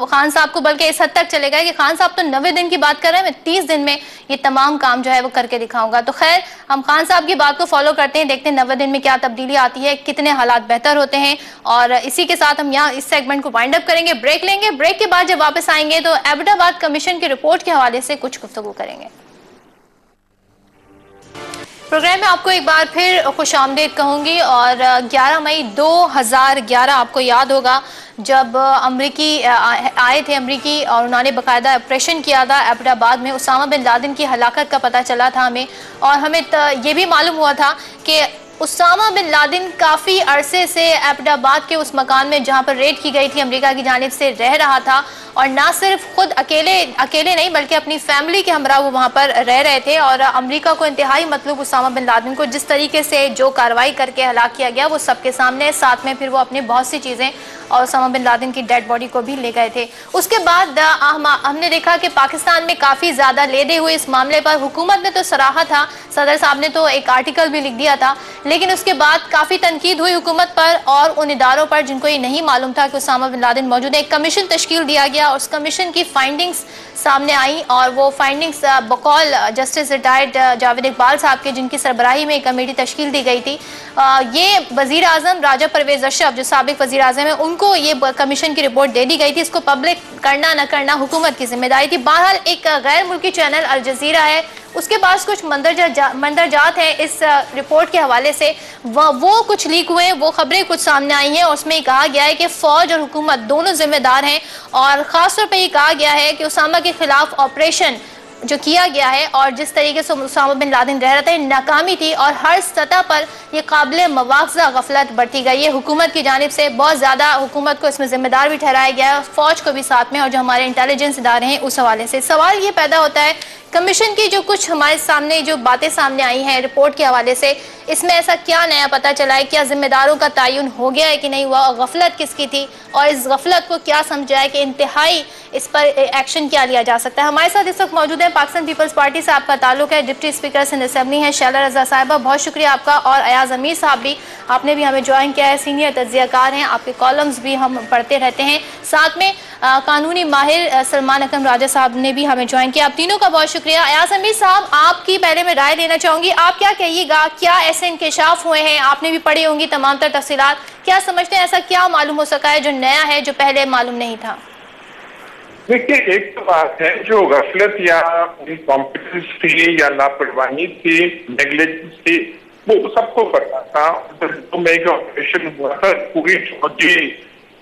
[SPEAKER 1] खान साहब को बल्कि इस हद तक चलेगा कि खान साहब तो 90 दिन की बात कर रहे हैं, मैं 30 दिन में ये तमाम काम जो है वो करके दिखाऊंगा। तो खैर हम खान साहब की बात को फॉलो करते हैं, देखते हैं 90 दिन में क्या तब्दीली आती है, कितने हालात बेहतर होते हैं। और इसी के साथ हम यहाँ इस सेगमेंट को वाइंड अप करेंगे, ब्रेक लेंगे, ब्रेक के बाद जब वापस आएंगे तो एबटाबाद कमीशन की रिपोर्ट के हवाले से कुछ गुफ्तगू करेंगे। प्रोग्राम में आपको एक बार फिर खुशामदीद कहूँगी, और 11 मई 2011 आपको याद होगा जब अमरीकी आए थे अमरीकी, और उन्होंने बाकायदा ऑपरेशन किया था एबटाबाद में, उसामा बिन लादेन की हलाकत का पता चला था हमें, और हमें ये भी मालूम हुआ था कि उसामा बिन लादेन काफ़ी अरसे से एबटाबाद के उस मकान में जहाँ पर रेड की गई थी अमेरिका की जानिब से रह रहा था, और ना सिर्फ खुद अकेले नहीं बल्कि अपनी फैमिली के हमरा वो वहाँ पर रह रहे थे। और अमेरिका को इंतहाई मतलब उसामा बिन लादेन को जिस तरीके से जो कार्रवाई करके हलाक किया गया वो सबके सामने, साथ में फिर वो अपनी बहुत सी चीज़ें और उसामा बिन लादेन की डेड बॉडी को भी ले गए थे। उसके बाद हमने देखा कि पाकिस्तान में काफ़ी ज़्यादा लेदे हुए इस मामले पर हुकूमत ने तो सराहा था, सदर साहब ने तो एक आर्टिकल भी लिख दिया था, लेकिन उसके बाद काफ़ी तनकीद हुई हुकूमत पर और उन इदारों पर जिनको ये नहीं मालूम था कि उसामा बिन लादेन मौजूद है। एक कमीशन तश्कील दिया गया और उस कमीशन की फाइंडिंग्स सामने आई, और वो फाइंडिंग्स बकौल जस्टिस रिटायर्ड जावेद इकबाल साहब के, जिनकी सरबराही में एक कमेटी तश्कील दी गई थी। ये वज़ीर आज़म राजा परवेज़ अशरफ जो साबिक वज़ीर आज़म है उनको ये कमीशन की रिपोर्ट दे दी गई थी। इसको पब्लिक करना न करना हुकूमत की जिम्मेदारी थी। बहरहाल एक गैर मुल्की चैनल अल जज़ीरा है, उसके पास कुछ मंदरजात हैं इस रिपोर्ट के हवाले से, वो कुछ लीक हुए, वो खबरें कुछ सामने आई हैं, और उसमें कहा गया है कि फ़ौज और हुकूमत दोनों जिम्मेदार हैं, और ख़ास तौर पर ये कहा गया है कि उसामा के खिलाफ ऑपरेशन जो किया गया है और जिस तरीके से उसामा बिन लादेन रह रहा था नाकामी थी, और हर सतह पर यह काबिल मुआवजा गफलत बढ़ती गई है हुकूमत की जानिब से। बहुत ज़्यादा हुकूमत को इसमें जिम्मेदार भी ठहराया गया है, फ़ौज को भी साथ में, और जो हमारे इंटेलिजेंस इदारे हैं उस हवाले से। सवाल ये पैदा होता है कमीशन की जो कुछ हमारे सामने जो बातें सामने आई हैं रिपोर्ट के हवाले से, इसमें ऐसा क्या नया पता चला है, क्या जिम्मेदारों का तयन हो गया है कि नहीं हुआ, गफलत किसकी थी, और इस गफलत को क्या समझा है कि इंतहाई इस पर एक्शन क्या लिया जा सकता है। हमारे साथ इस वक्त मौजूद है पाकिस्तान पीपल्स पार्टी से आपका ताल्लुक है, डिप्टी स्पीकर सिंध असेंबली हैं शैला रजा साहिबा, बहुत शुक्रिया आपका, और अयाज अमीर साहब भी, आपने भी हमें ज्वाइन किया है, सीनियर तज्जियाकार हैं, आपके कॉलम्स भी हम पढ़ते रहते हैं, साथ में कानूनी माहिर सलमान अकरम राजा साहब ने भी हमें ज्वाइन किया। आप तीनों का बहुत शुक्रिया। अयाज अमीर साहब, आपकी पहले मैं राय लेना चाहूँगी, आप क्या कहिएगा, क्या ऐसे इंकशाफ हुए हैं, आपने भी पढ़ी होंगी तमाम तर तफसीलात, क्या समझते हैं ऐसा क्या मालूम हो सका है जो नया है जो पहले मालूम नहीं था?
[SPEAKER 4] देखिए, एक तो बात है जो गफलत या इनकॉम्पिटेंस थी या लापरवाही थी, नेग्लिजेंस थी, वो सबको पता था। तो मेगा ऑपरेशन हुआ था, पूरी फौजी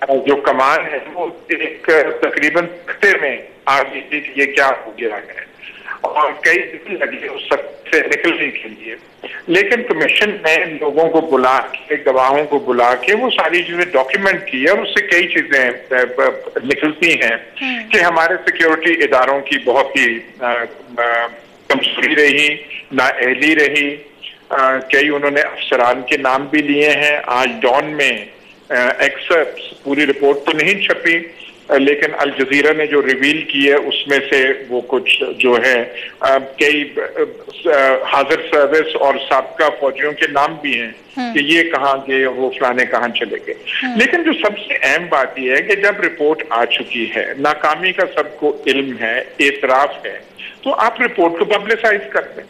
[SPEAKER 4] जो कमान है वो एक तकरीबन हफ्ते में आ गई थी कि ये क्या हो गया है, और कई दिन लगे उस से निकलने के लिए। लेकिन कमीशन ने लोगों को बुला के, गवाहों को बुला के वो सारी चीजें डॉक्यूमेंट की है, और उससे कई चीजें निकलती हैं कि हमारे सिक्योरिटी इदारों की बहुत ही कमजोरी रही, नाअहली रही। कई उन्होंने अफसरान के नाम भी लिए हैं। आज डॉन में एक्सेप्ट पूरी रिपोर्ट तो नहीं छपी, लेकिन अल जजीरा ने जो रिवील की है उसमें से वो कुछ जो है कई हाजिर सर्विस और साबका फौजियों के नाम भी हैं कि ये कहाँ गए, वो फलाने कहाँ चले गए। लेकिन जो सबसे अहम बात यह है कि जब रिपोर्ट आ चुकी है, नाकामी का सबको इल्म है, एतराफ है, तो आप रिपोर्ट को पब्लिसाइज कर दें।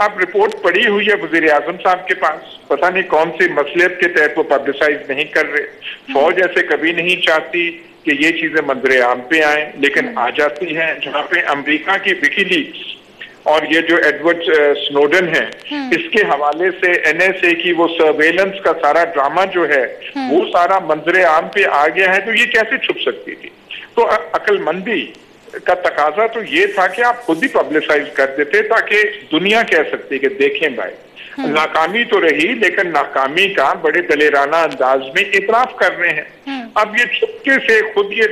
[SPEAKER 4] आप रिपोर्ट पड़ी हुई है वजीर आजम साहब के पास, पता नहीं कौन सी मसलियत के तहत वो पब्लिसाइज नहीं कर रहे। फौज ऐसे कभी नहीं चाहती कि ये चीजें मंजरे आम पे आए, लेकिन आ जाती हैं। जहाँ पे अमेरिका की विकीलीक्स और ये जो एडवर्ड स्नोडन है, इसके हवाले से NSA की वो सर्वेलेंस का सारा ड्रामा जो है वो सारा मंजरे आम पे आ गया है, तो ये कैसे छुप सकती थी। तो अक्लमंदी का तकाजा तो ये था कि आप खुद ही पब्लिसाइज कर देते ताकि दुनिया कह सकती कि देखें भाई नाकामी तो रही, लेकिन नाकामी का बड़े दलेराना अंदाज में इतराफ कर रहे हैं। अब ये चुपके से खुद ये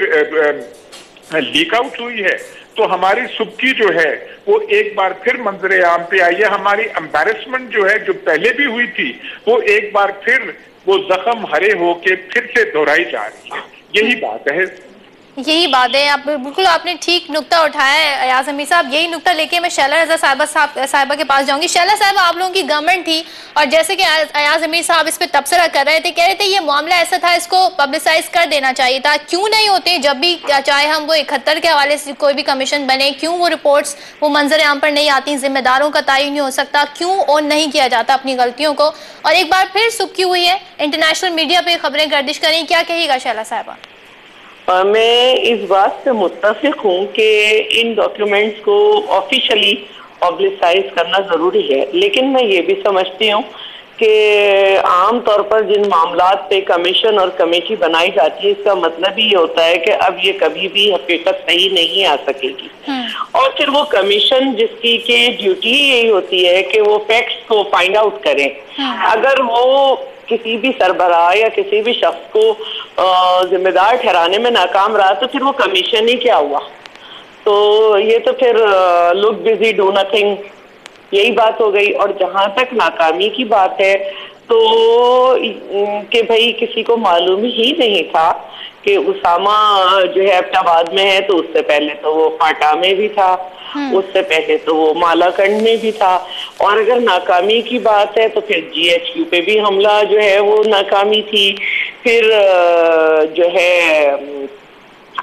[SPEAKER 4] लीक आउट हुई है तो हमारी सुबकी जो है वो एक बार फिर मंजरे आम पे आई है। हमारी एम्बैरेसमेंट जो है, जो पहले भी हुई थी, वो एक बार फिर वो जख्म हरे होके फिर से दोहराई जा रही है। यही बात है।
[SPEAKER 1] यही बात है, आप बिल्कुल आपने ठीक नुक्ता उठाया है अयाज अमीर साहब। यही नुक्ता लेके मैं शैला रजा साहिबा के पास जाऊंगी। शैला साहिबा, आप लोगों की गवर्नमेंट थी और जैसे कि अयाज अमीर साहब इस पे तबसरा कर रहे थे, कह रहे थे ये मामला ऐसा था, इसको पब्लिसाइज कर देना चाहिए था। क्यों नहीं होते? जब भी चाहे हम वो 71 के हवाले से कोई भी कमीशन बने, क्यों वो रिपोर्ट्स वो मंजर आम पर नहीं आती? जिम्मेदारों का तयन नहीं हो सकता? क्यों ऑन नहीं किया जाता अपनी गलतियों को? और एक बार फिर सुबकी हुई है, इंटरनेशनल मीडिया पे खबरें गर्दिश करें, क्या कहिएगा शैला साहिबा?
[SPEAKER 5] मैं इस बात से मुत्तफिक हूँ कि इन डॉक्यूमेंट्स को ऑफिशियली पब्लिसाइज करना ज़रूरी है, लेकिन मैं ये भी समझती हूँ कि आम तौर पर जिन मामलात पे कमीशन और कमेटी बनाई जाती है, इसका मतलब ही ये होता है कि अब ये कभी भी हकीकत सही नहीं आ सकेगी। और फिर वो कमीशन जिसकी के ड्यूटी ही यही होती है कि वो फैक्ट्स को फाइंड आउट करें। अगर वो किसी भी सरबराह या किसी भी शख्स को जिम्मेदार ठहराने में नाकाम रहा तो फिर वो कमीशन ही क्या हुआ? तो ये तो फिर लुक बिजी डू नथिंग, यही बात हो गई। और जहां तक नाकामी की बात है तो कि भाई किसी को मालूम ही नहीं था कि उसामा जो है अब्टाबाद में है, तो उससे पहले तो वो फाटा में भी था, उससे पहले तो वो मालाकंड में भी था। और अगर नाकामी की बात है तो फिर GHQ पे भी हमला जो है वो नाकामी थी। फिर जो है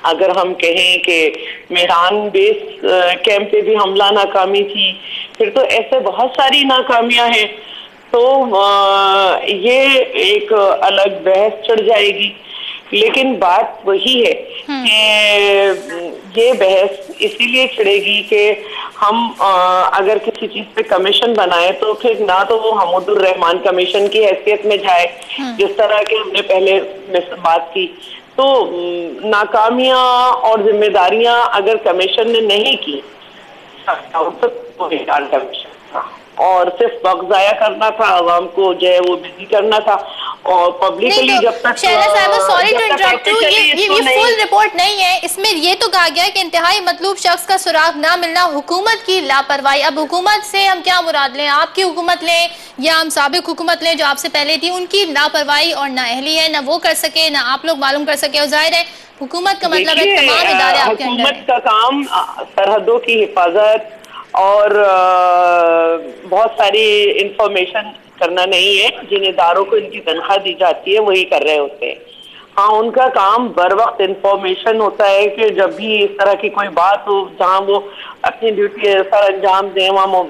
[SPEAKER 5] अगर हम कहें कि मेहरान बेस कैंप पे भी हमला नाकामी थी। फिर तो ऐसे बहुत सारी नाकामियां हैं, तो ये एक अलग बहस चढ़ जाएगी। लेकिन बात वही है कि ये बहस इसीलिए छिड़ेगी कि हम अगर किसी चीज पे कमीशन बनाए तो फिर ना तो वो हमूदुर रहमान कमीशन की हैसियत में जाए, जिस तरह के हमने पहले बात की। तो नाकामियां और जिम्मेदारियां अगर कमीशन ने नहीं की तो बेकार कमीशन था और सिर्फ वक्त जाया करना था, आवाम को जो है वो बिजी करना था। और पब्लिकली जब तक
[SPEAKER 1] शैला साहिबा, सॉरी टू इंटरप्ट यू, ये फुल रिपोर्ट नहीं है। इसमें ये तो कहा गया है कि इंतहाई मतलूब शख्स का सुराग ना मिलना हुकूमत की लापरवाही। अब हुकूमत से हम क्या मुराद लें? आपकी हुकूमत लें या हम साबिक हुकूमत लें जो आपसे पहले थी, उनकी लापरवाही और नाअहली है, ना वो कर सके ना आप लोग मालूम कर सके। और जाहिर है हुकूमत का मतलब है तमाम इदारे आपके अंडर
[SPEAKER 5] हुकूमत का काम सरहदों की हिफाजत और बहुत सारी इंफॉर्मेशन करना नहीं है। जिन इदारों को इनकी तनख्वाह दी जाती है वही कर रहे होते हैं। हाँ, उनका काम बर वक्त इंफॉर्मेशन होता है कि जब भी इस तरह की कोई बात हो जहाँ वो अपनी ड्यूटी सर अंजाम दें, वहाँ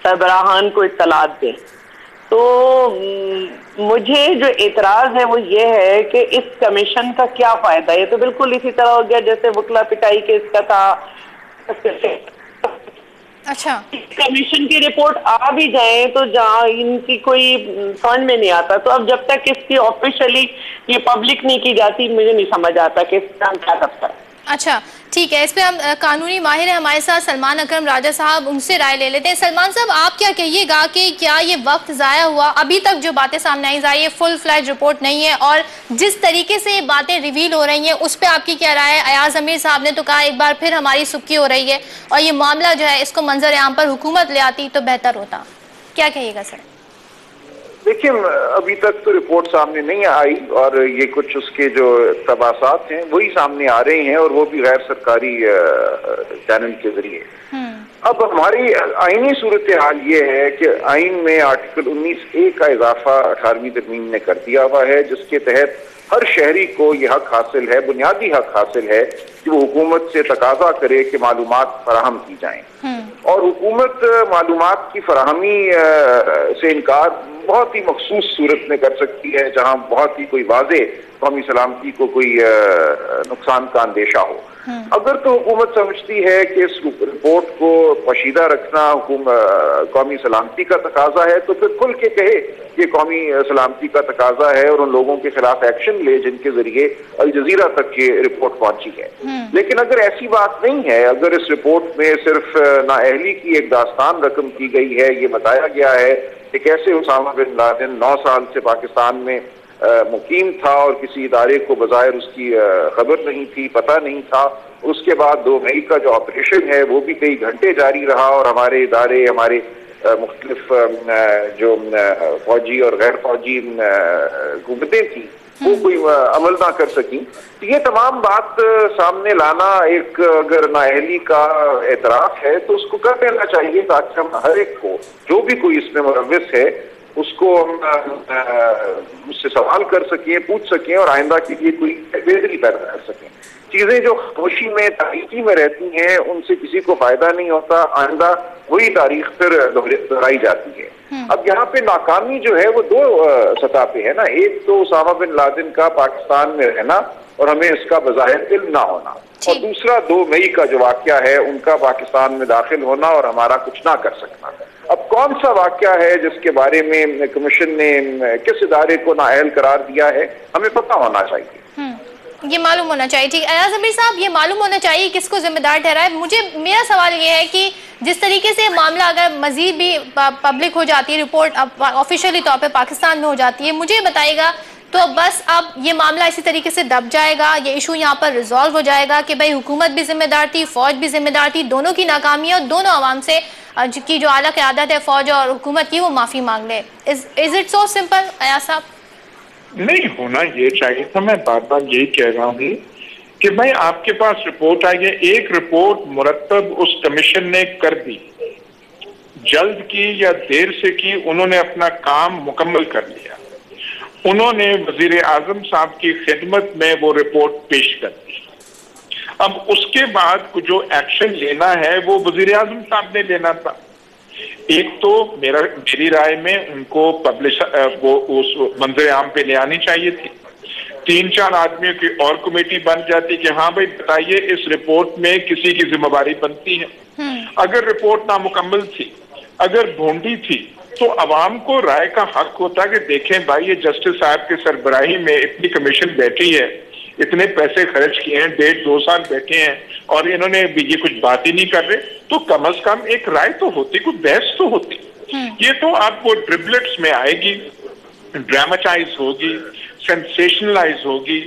[SPEAKER 5] सरबराहान को इत्तलात दें। तो मुझे जो एतराज है वो ये है कि इस कमीशन का क्या फायदा? ये तो बिल्कुल इसी तरह हो गया जैसे वकला पिटाई केस का था।
[SPEAKER 1] अच्छा,
[SPEAKER 5] कमीशन की रिपोर्ट आ भी जाए तो जहाँ इनकी कोई समझ में नहीं आता। तो अब जब तक इसकी ऑफिशियली ये पब्लिक नहीं की जाती, मुझे नहीं समझ आता कि इसका क्या दफ्तर।
[SPEAKER 1] अच्छा ठीक है, इस पे हम कानूनी माहिर है हमारे साथ सलमान अकरम राजा साहब, उनसे राय ले लेते हैं। सलमान साहब, आप क्या कहिएगा कि क्या ये वक्त ज़ाया हुआ? अभी तक जो बातें सामने आई ये फुल फ्लैज रिपोर्ट नहीं है और जिस तरीके से ये बातें रिवील हो रही हैं उस पर आपकी क्या राय है? अयाज अमीर साहब ने तो कहा एक बार फिर हमारी सुबकी हो रही है और ये मामला जो है इसको मंजर आम पर हुकूमत ले आती तो बेहतर होता। क्या कहिएगा सर?
[SPEAKER 3] देखिए, अभी तक तो रिपोर्ट सामने नहीं आई और ये कुछ उसके जो तबासात हैं वही सामने आ रहे हैं और वो भी गैर सरकारी चैनल के जरिए। अब हमारी आईनी सूरत हाल ये है कि आइन में आर्टिकल 19A का इजाफा 18वीं तरमीम ने कर दिया हुआ है, जिसके तहत हर शहरी को यह हक हासिल है, बुनियादी हक हासिल है कि वो हुकूमत से तकाजा करे कि मालूमात फराहम की जाएं। और हुकूमत मालूमात की फराहमी से इनकार बहुत ही मखसूस सूरत में कर सकती है, जहां बहुत ही कोई वाज़े कौमी सलामती को कोई नुकसान का अंदेशा हो। अगर तो हुकूमत समझती है कि इस रिपोर्ट को पोशीदा रखना कौमी सलामती का तकाजा है, तो फिर खुल के कहे कि कौमी सलामती का तकाजा है और उन लोगों के खिलाफ एक्शन ले जिनके जरिए अल जजीरा तक ये रिपोर्ट पहुंची है। लेकिन अगर ऐसी बात नहीं है, अगर इस रिपोर्ट में सिर्फ नाअहली की एक दास्तान रकम की गई है, ये बताया गया है कि कैसे उसामा बिन लादेन 9 साल से पाकिस्तान में मुकीम था और किसी इदारे को बजायर उसकी खबर नहीं थी, पता नहीं था, उसके बाद 2 मई का जो ऑपरेशन है वो भी कई घंटे जारी रहा और हमारे इदारे, हमारे मुख्तलिफ जो फौजी और गैर फौजी कुव्वतें थी वो कोई अमल ना कर सकी। तो ये तमाम बात सामने लाना एक अगर नाअहली का एतराफ है तो उसको कर देना चाहिए, ताकि हम हर एक को, जो भी कोई इसमें मुलव्विस है, उसको हम उससे सवाल कर सकें, पूछ सकें और आइंदा के लिए कोई बेहतरी पैदा कर सकें। चीजें जो खामोशी में, तारीकी में रहती हैं, उनसे किसी को फायदा नहीं होता, आइंदा वही तारीख फिर दोहराई जाती है। अब यहाँ पे नाकामी जो है वो 2 सतह पे है ना, एक तो उसामा बिन लादेन का पाकिस्तान में रहना और हमें इसका बज़ाहिर इल्म ना होना, और दूसरा 2 मई का जो वाकया है उनका पाकिस्तान में दाखिल होना और हमारा कुछ ना कर सकना। अब कौन सा वाकया है जिसके बारे में कमीशन ने किस इदारे को नाअहल करार दिया है, हमें पता होना चाहिए,
[SPEAKER 1] ये मालूम होना चाहिए। ठीक, अयाज अमीर साहब, ये मालूम होना चाहिए किसको जिम्मेदार ठहराए। मेरा सवाल ये है कि जिस तरीके से मामला अगर मजीद भी पब्लिक हो जाती है, रिपोर्ट ऑफिशियली तौर पे पाकिस्तान में हो जाती है, मुझे बताइएगा तो बस अब ये मामला इसी तरीके से दब जाएगा, ये इशू यहाँ पर रिजॉल्व हो जाएगा कि भाई हुकूमत भी जिम्मेदार थी, फौज भी जिम्मेदार थी, दोनों की नाकामी और दोनों आवाम से की जो आला क़यादत है फौज और हुकूमत की, वो माफी मांग ले। Is it so simple Ayaz साहब?
[SPEAKER 4] नहीं होना ये चाहिए था। मैं बार बार यही कह रहा हूँ कि भाई आपके पास रिपोर्ट आई है, एक रिपोर्ट मुरतब उस कमीशन ने कर दी, जल्द की या देर से की, उन्होंने अपना काम मुकम्मल कर लिया। उन्होंने वजीर आजम साहब की खिदमत में वो रिपोर्ट पेश कर दी। अब उसके बाद जो एक्शन लेना है वो वजीर आजम साहब ने लेना था। एक तो मेरी राय में उनको पब्लिश वो उस मंजर आम पे ले आनी चाहिए थी। 3-4 आदमियों की और कमेटी बन जाती कि हाँ भाई बताइए इस रिपोर्ट में किसी की जिम्मेदारी बनती है। अगर रिपोर्ट नामुकम्मल थी, अगर भोंडी थी, तो अवाम को राय का हक होता कि देखें भाई ये जस्टिस साहब के सरबराही में इतनी कमीशन बैठी है, इतने पैसे खर्च किए हैं, 1.5-2 साल बैठे हैं और इन्होंने ये कुछ बात ही नहीं कर रहे, तो कम से कम एक राय तो होती, कुछ बहस तो होती। ये तो आपको ड्रिबलेट्स में आएगी, ड्रामेटाइज होगी, सेंसेशनलाइज होगी।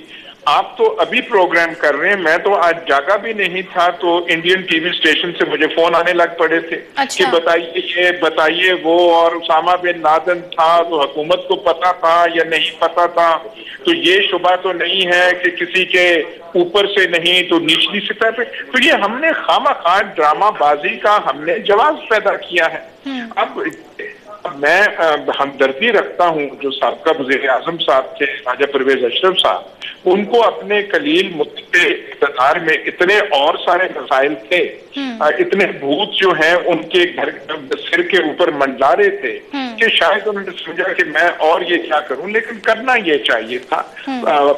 [SPEAKER 4] आप तो अभी प्रोग्राम कर रहे हैं, मैं तो आज जागा भी नहीं था तो इंडियन टीवी स्टेशन से मुझे फोन आने लग पड़े थे कि बताइए ये बताइए वो, और उसामा बिन लादेन था तो हुकूमत को पता था या नहीं पता था, तो ये शुबा तो नहीं है कि किसी के ऊपर से नहीं तो निचली सतह पे। तो ये हमने खामखा ड्रामाबाजी का हमने जवाब पैदा किया है। अब मैं हमदर्दी रखता हूं जो साबका वज़ीर आज़म साहब थे, राजा परवेज अशरफ साहब, उनको अपने कलील मुद्दे इक़्तिदार में इतने और सारे मसाइल थे, इतने भूत जो हैं उनके घर सिर के ऊपर मंडला रहे थे कि शायद उन्होंने समझा कि मैं और ये क्या करूं, लेकिन करना ये चाहिए था,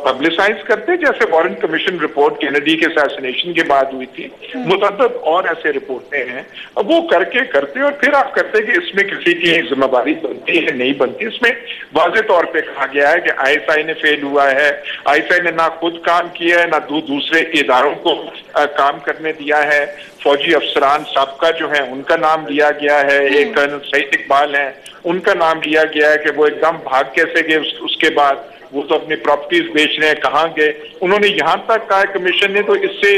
[SPEAKER 4] पब्लिसाइज करते जैसे वारन कमीशन रिपोर्ट कैनेडी के असैसिनेशन के बाद हुई थी, मुतअद्दिद और ऐसे रिपोर्टें हैं, अब वो करके करते और फिर आप करते कि इसमें किसी की जिम्मेदारी बनती है नहीं बनती। इसमें वाज़े तौर पे कहा गया है कि ISI ने फेल हुआ है, ISI ने ना खुद काम किया है ना दूसरे इदारों को काम करने दिया है। फौजी अफसरान साबका जो है उनका नाम लिया गया है, एक कर्नल सईद इकबाल है उनका नाम लिया गया है कि वो एकदम भाग कैसे गए, उसके बाद वो तो अपनी प्रॉपर्टीज बेच रहे हैं, कहाँ गए। उन्होंने यहाँ तक कहा कमीशन ने, तो इससे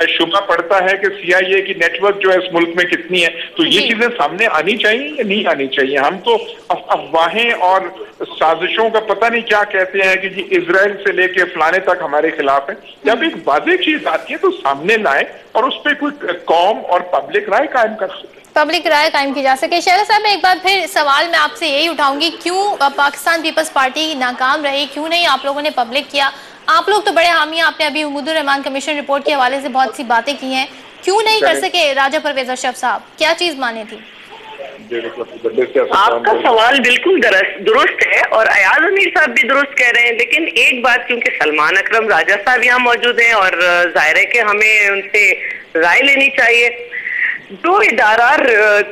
[SPEAKER 4] शुबा पड़ता है कि CIA की नेटवर्क जो है इस मुल्क में कितनी है। तो ये चीजें सामने आनी चाहिए या नहीं आनी चाहिए। हम तो अफवाहें और साजिशों का पता नहीं क्या कहते हैं कि जी इजराइल से लेके फलाने तक हमारे खिलाफ है। जब एक वाज़ेह चीज आती है तो सामने लाए और उस पर कोई कौम और पब्लिक राय कायम कर सके,
[SPEAKER 1] पब्लिक राय कायम की जा सके। शहर साहब, मैं एक बार फिर सवाल मैं आपसे यही उठाऊंगी, क्यों पाकिस्तान पीपल्स पार्टी नाकाम रही, क्यों नहीं आप लोगों ने पब्लिक किया? आप लोग तो बड़े हामी, आपने अभी उमूदुर रहमान कमीशन रिपोर्ट के हवाले से बहुत सी बातें की हैं, क्यों नहीं कर सके राजा परवेज अशरफ साहब? क्या चीज माने थी?
[SPEAKER 5] आपका सवाल बिल्कुल दुरुस्त है और अयाज अमीर साहब भी दुरुस्त कह रहे हैं, लेकिन एक बात, क्योंकि सलमान अकरम राजा साहब यहाँ मौजूद हैं और जाहिर है कि हमें उनसे राय लेनी चाहिए। जो इदारा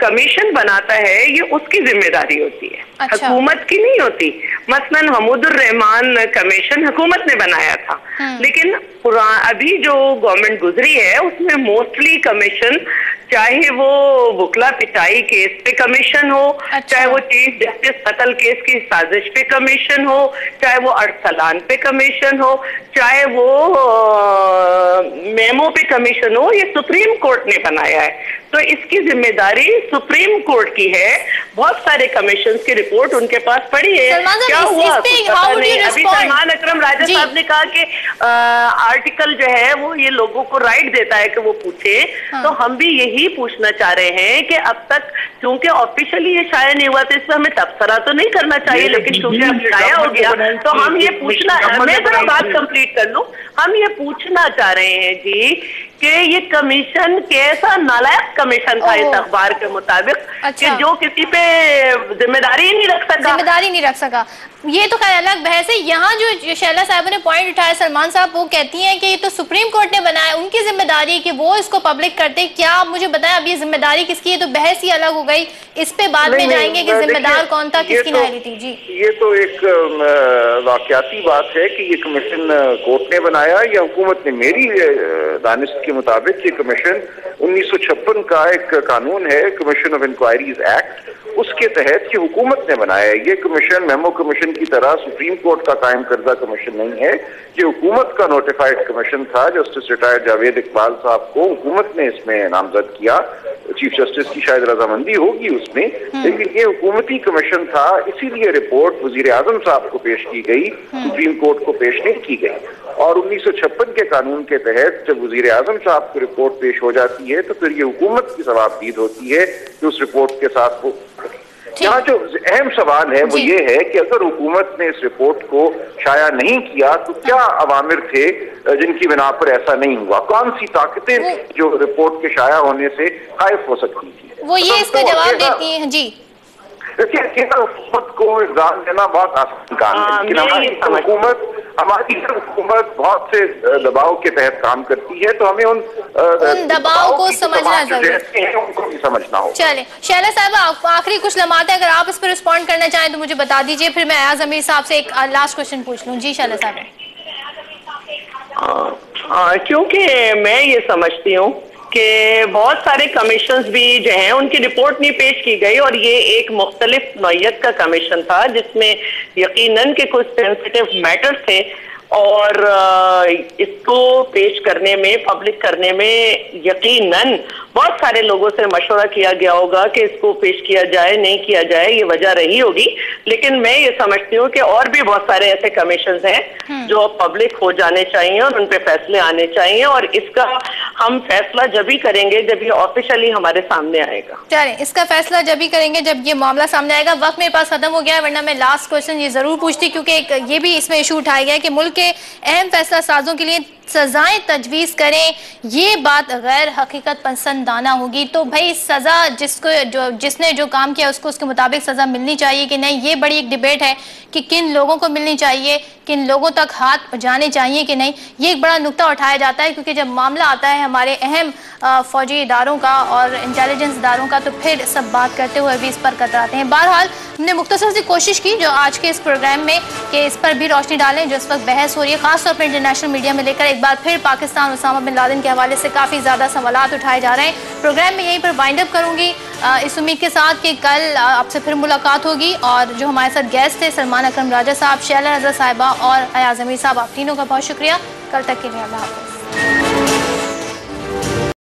[SPEAKER 5] कमीशन बनाता है ये उसकी जिम्मेदारी होती है,
[SPEAKER 1] अच्छा।
[SPEAKER 5] हुकूमत की नहीं होती। मसलन हमूदुर रहमान कमीशन हुकूमत ने बनाया था, लेकिन अभी जो गवर्नमेंट गुजरी है उसमें मोस्टली कमीशन, चाहे वो बुकला पिटाई केस पे कमीशन हो, अच्छा। चाहे वो चीफ जस्टिस कत्ल केस की साजिश पे कमीशन हो, चाहे वो अरसलान पे कमीशन हो, चाहे वो मेमो पे कमीशन हो, ये सुप्रीम कोर्ट ने बनाया है, तो इसकी जिम्मेदारी सुप्रीम कोर्ट की है। बहुत सारे कमीशन की रिपोर्ट उनके पास पड़ी है। क्या हुआ अभी सलमान अकरम राजा साहब ने कहा कि आर्टिकल जो है वो ये लोगों को राइट देता है कि वो पूछे, तो हम भी यही पूछना चाह रहे हैं कि अब तक क्योंकि ऑफिशियली ये शाया नहीं हुआ तो इस पर हमें तबसरा तो नहीं करना चाहिए, लेकिन क्योंकि अब शाया हो गया तो हम ये पूछना, मैं जरा बात कंप्लीट कर लूं, हम ये पूछना चाह रहे हैं जी कि ये कमीशन कैसा नालायक कमीशन था इस अखबार के मुताबिक, अच्छा। कि जो किसी पे जिम्मेदारी नहीं रख सका।
[SPEAKER 1] ये तो खैर अलग बहस है। यहाँ जो शैला साहब ने पॉइंट उठाया, सलमान साहब वो कहती हैं कि ये तो सुप्रीम कोर्ट ने बनाया, उनकी जिम्मेदारी कि वो इसको पब्लिक करते। क्या आप मुझे बताएं अब ये जिम्मेदारी किसकी है? तो बहस ही अलग हो गई, इस पे बाद में जाएंगे कि जिम्मेदार कौन था, किसकी नाहली थी। जी,
[SPEAKER 3] ये तो एक वाकयाती बात है कि ये कमीशन कोर्ट ने बनाया या हुकूमत ने। मेरी दानिश के मुताबिक ये कमीशन 1956 का एक कानून है, कमीशन ऑफ इंक्वायरीज एक्ट, उसके तहत ये हुकूमत ने बनाया है। ये कमीशन मेमो कमीशन की तरह सुप्रीम कोर्ट का कायम करदा कमीशन नहीं है, ये हुकूमत का नोटिफाइड कमीशन था। जस्टिस रिटायर्ड जावेद इकबाल साहब को हुकूमत ने इसमें नामजद किया, चीफ जस्टिस की शायद रजामंदी होगी उसमें, लेकिन ये हुकूमती कमीशन था, इसीलिए रिपोर्ट वजीर आजम साहब को पेश की गई, सुप्रीम कोर्ट को पेश नहीं की गई। और 1956 के कानून के तहत जब वजीर आजम साहब को रिपोर्ट पेश हो जाती है तो फिर ये हुकूमत की सवाबदीद होती है कि उस रिपोर्ट के साथ वो। यहाँ जो अहम सवाल है वो ये है कि अगर हुकूमत ने इस रिपोर्ट को शाया नहीं किया तो क्या अवामिर थे जिनकी बिना पर ऐसा नहीं हुआ? कौन सी ताकतें जो रिपोर्ट के शाया होने से खाइफ हो सकती थी?
[SPEAKER 1] वो ये इसका जवाब देती हैं। जी,
[SPEAKER 3] देखिए, हुकूमत को इल्जाम देना बहुत आसान काम है, लेकिन हमारी हुकूमत बहुत से दबाव के तहत काम करती है, तो हमें उन
[SPEAKER 1] दबाव को समझना जरूरी है,
[SPEAKER 3] उनको भी समझना हो।
[SPEAKER 1] चले शैला साहब, आखिरी कुछ लम्हात है, अगर आप इस पर रिस्पॉन्ड करना चाहें तो मुझे बता दीजिए, फिर मैं अयाज अमीर साहब से एक लास्ट क्वेश्चन पूछ लूँ। जी शैला साहब।
[SPEAKER 5] क्योंकि मैं ये समझती हूँ कि बहुत सारे कमीशंस भी जो हैं उनकी रिपोर्ट नहीं पेश की गई, और ये एक मुख्तलिफ नौयत का कमीशन था जिसमें यकीनन के कुछ सेंसिटिव मैटर्स थे, और इसको पेश करने में, पब्लिक करने में यकीनन बहुत सारे लोगों से मशवरा किया गया होगा कि इसको पेश किया जाए, नहीं किया जाए, ये वजह रही होगी। लेकिन मैं ये समझती हूँ कि और भी बहुत सारे ऐसे कमीशंस हैं जो पब्लिक हो जाने चाहिए और उन पे फैसले आने चाहिए, और इसका हम फैसला जब ही करेंगे जब ये ऑफिशियली हमारे सामने आएगा।
[SPEAKER 1] चलें, इसका फैसला जब ही करेंगे जब ये मामला सामने आएगा। वक्त मेरे पास खत्म हो गया है, वरना मैं लास्ट क्वेश्चन ये जरूर पूछती, क्योंकि एक ये भी इसमें इशू उठाया गया है कि मुल्क के अहम फैसला साजों के लिए सजाएं तजवीज करें, ये बात गैर हकीकत पसंदाना होगी। तो भाई सजा जिसने जो काम किया उसको उसके मुताबिक सजा मिलनी चाहिए कि नहीं, ये बड़ी एक डिबेट है कि किन लोगों को मिलनी चाहिए, किन लोगों तक हाथ जाने चाहिए कि नहीं। ये एक बड़ा नुक्ता उठाया जाता है, क्योंकि जब मामला आता है हमारे अहम फौजी इदारों का और इंटेलिजेंस इदारों का, तो फिर सब बात करते हुए भी इस पर कतराते हैं। बहरहाल हमने मुख्तसर सी कोशिश की जो आज के इस प्रोग्राम में कि इस पर भी रोशनी डालें जो इस वक्त बहस हो रही है, खासतौर पर इंटरनेशनल मीडिया में लेकर एक बार फिर पाकिस्तान उसामा बिन लादेन के हवाले से काफ़ी ज़्यादा सवालात उठाए जा रहे हैं। प्रोग्राम में यहीं पर वाइंड अप करूँगी, इस उम्मीद के साथ कि कल आपसे फिर मुलाकात होगी। और जो हमारे साथ गेस्ट थे सलमान अकरम राजा साहब, शैला रज़ा साहिबा और अयाज अमीर साहब, आप तीनों का बहुत शुक्रिया। कल तक के लिए अल्लाह हाफ़िज़।